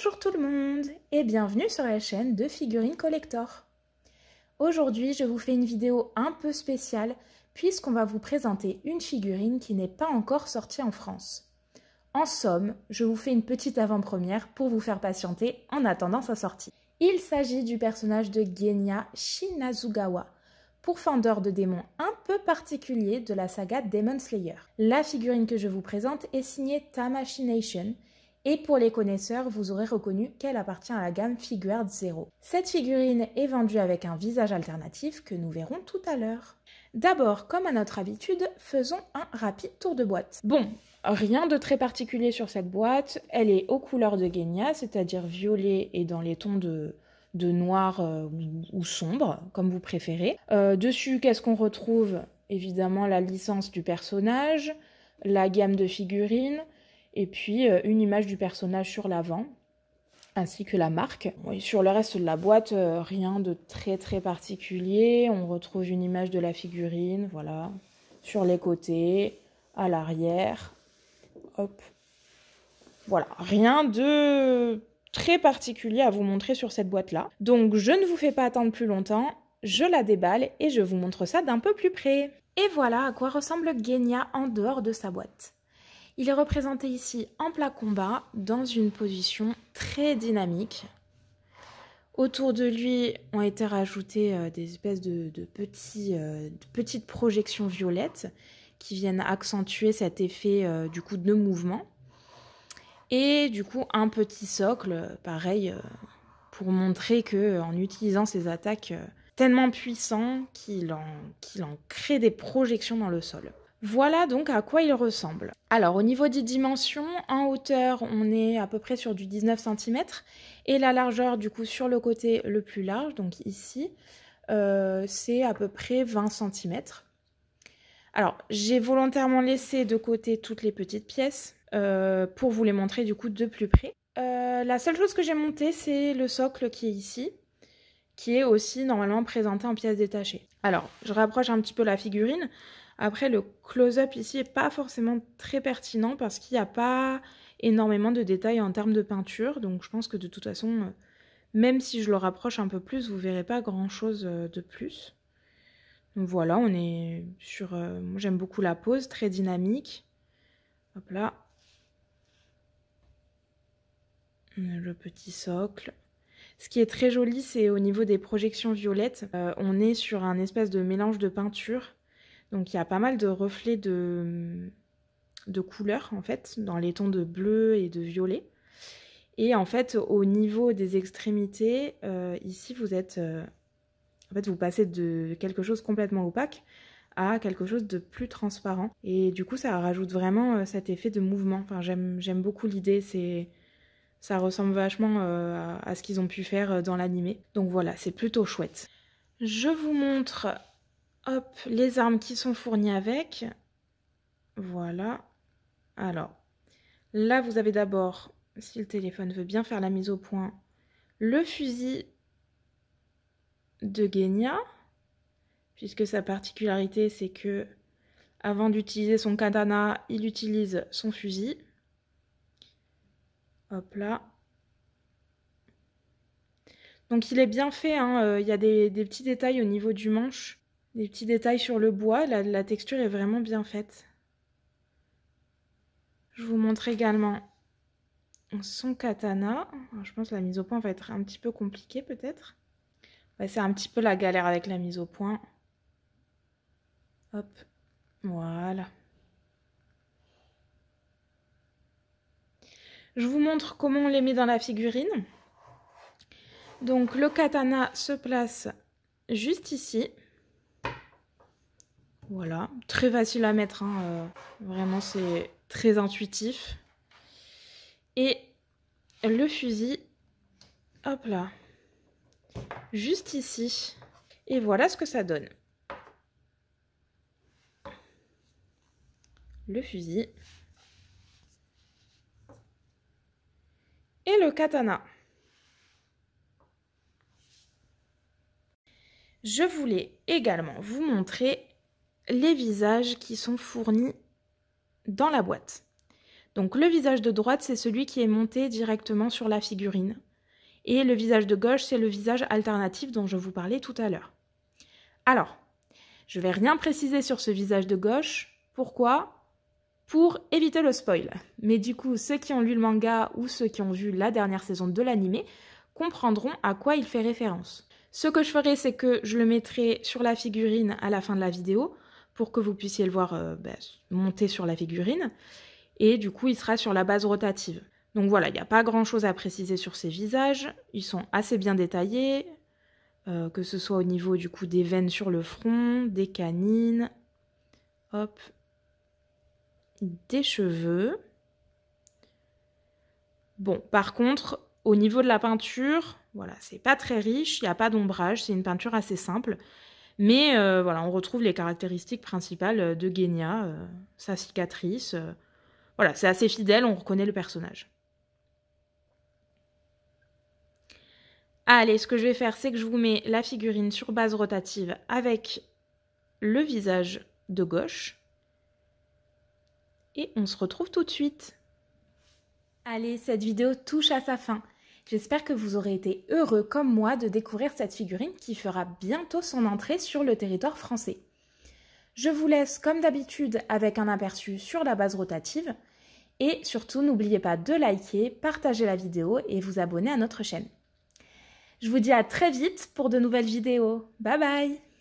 Bonjour tout le monde et bienvenue sur la chaîne de Figurines Collector. Aujourd'hui, je vous fais une vidéo un peu spéciale puisqu'on va vous présenter une figurine qui n'est pas encore sortie en France. En somme, je vous fais une petite avant-première pour vous faire patienter en attendant sa sortie. Il s'agit du personnage de Genya Shinazugawa, pourfendeur de démons un peu particulier de la saga Demon Slayer. La figurine que je vous présente est signée Tamashination. Et pour les connaisseurs, vous aurez reconnu qu'elle appartient à la gamme Figuarts Zero. Cette figurine est vendue avec un visage alternatif que nous verrons tout à l'heure. D'abord, comme à notre habitude, faisons un rapide tour de boîte. Bon, rien de très particulier sur cette boîte. Elle est aux couleurs de Genya, c'est-à-dire violet et dans les tons de noir ou sombre, comme vous préférez. Dessus, qu'est-ce qu'on retrouve? Évidemment, la licence du personnage, la gamme de figurines, et puis une image du personnage sur l'avant, ainsi que la marque. Oui, sur le reste de la boîte, rien de très particulier. On retrouve une image de la figurine, voilà, sur les côtés, à l'arrière. Hop. Voilà, rien de très particulier à vous montrer sur cette boîte-là. Donc je ne vous fais pas attendre plus longtemps, je la déballe et je vous montre ça d'un peu plus près. Et voilà à quoi ressemble Genya en dehors de sa boîte. Il est représenté ici en plat combat, dans une position très dynamique. Autour de lui ont été rajoutées des espèces de petites projections violettes qui viennent accentuer cet effet du coup de mouvement. Et du coup un petit socle, pareil, pour montrer qu'en utilisant ces attaques tellement puissantes qu'il en crée des projections dans le sol. Voilà donc à quoi il ressemble. Alors au niveau des dimensions, en hauteur on est à peu près sur du 19 cm et la largeur du coup sur le côté le plus large, donc ici, c'est à peu près 20 cm. Alors j'ai volontairement laissé de côté toutes les petites pièces pour vous les montrer du coup de plus près. La seule chose que j'ai montée c'est le socle qui est ici, qui est aussi normalement présenté en pièces détachées. Alors je rapproche un petit peu la figurine. Après, le close-up ici n'est pas forcément très pertinent parce qu'il n'y a pas énormément de détails en termes de peinture. Donc je pense que de toute façon, même si je le rapproche un peu plus, vous ne verrez pas grand-chose de plus. Donc voilà, on est sur... moi j'aime beaucoup la pose, très dynamique. Hop là. Le petit socle. Ce qui est très joli, c'est au niveau des projections violettes. On est sur un espèce de mélange de peinture. Donc il y a pas mal de reflets de couleurs en fait, dans les tons de bleu et de violet. Et en fait, au niveau des extrémités, ici vous êtes... en fait, vous passez de quelque chose complètement opaque à quelque chose de plus transparent. Et du coup, ça rajoute vraiment cet effet de mouvement. Enfin, j'aime beaucoup l'idée, ça ressemble vachement à ce qu'ils ont pu faire dans l'animé. Donc voilà, c'est plutôt chouette. Je vous montre... Hop, les armes qui sont fournies avec. Voilà. Alors, là, vous avez d'abord, si le téléphone veut bien faire la mise au point, le fusil de Genya, puisque sa particularité, c'est que avant d'utiliser son katana, il utilise son fusil. Hop là. Donc, il est bien fait, hein. Il y a des petits détails au niveau du manche. Des petits détails sur le bois, la texture est vraiment bien faite. Je vous montre également son katana. Alors, je pense que la mise au point va être un petit peu compliquée peut-être. Ouais, c'est un petit peu la galère avec la mise au point. Hop, voilà. Je vous montre comment on les met dans la figurine. Donc le katana se place juste ici. Voilà, très facile à mettre, hein. Vraiment c'est très intuitif. Et le fusil, hop là, juste ici. Et voilà ce que ça donne. Le fusil. Et le katana. Je voulais également vous montrer les visages qui sont fournis dans la boîte. Donc le visage de droite, c'est celui qui est monté directement sur la figurine. Et le visage de gauche, c'est le visage alternatif dont je vous parlais tout à l'heure. Alors, je vais rien préciser sur ce visage de gauche. Pourquoi ? Pour éviter le spoil. Mais du coup, ceux qui ont lu le manga ou ceux qui ont vu la dernière saison de l'animé comprendront à quoi il fait référence. Ce que je ferai, c'est que je le mettrai sur la figurine à la fin de la vidéo pour que vous puissiez le voir monter sur la figurine. Et du coup, il sera sur la base rotative. Donc voilà, il n'y a pas grand-chose à préciser sur ces visages. Ils sont assez bien détaillés, que ce soit au niveau du coup des veines sur le front, des canines, hop, des cheveux. Bon, par contre, au niveau de la peinture, voilà, c'est pas très riche, il n'y a pas d'ombrage, c'est une peinture assez simple. Mais voilà, on retrouve les caractéristiques principales de Genya, sa cicatrice. Voilà, c'est assez fidèle, on reconnaît le personnage. Allez, ce que je vais faire, c'est que je vous mets la figurine sur base rotative avec le visage de gauche. Et on se retrouve tout de suite. Allez, cette vidéo touche à sa fin. J'espère que vous aurez été heureux comme moi de découvrir cette figurine qui fera bientôt son entrée sur le territoire français. Je vous laisse comme d'habitude avec un aperçu sur la base rotative. Et surtout, n'oubliez pas de liker, partager la vidéo et vous abonner à notre chaîne. Je vous dis à très vite pour de nouvelles vidéos. Bye bye!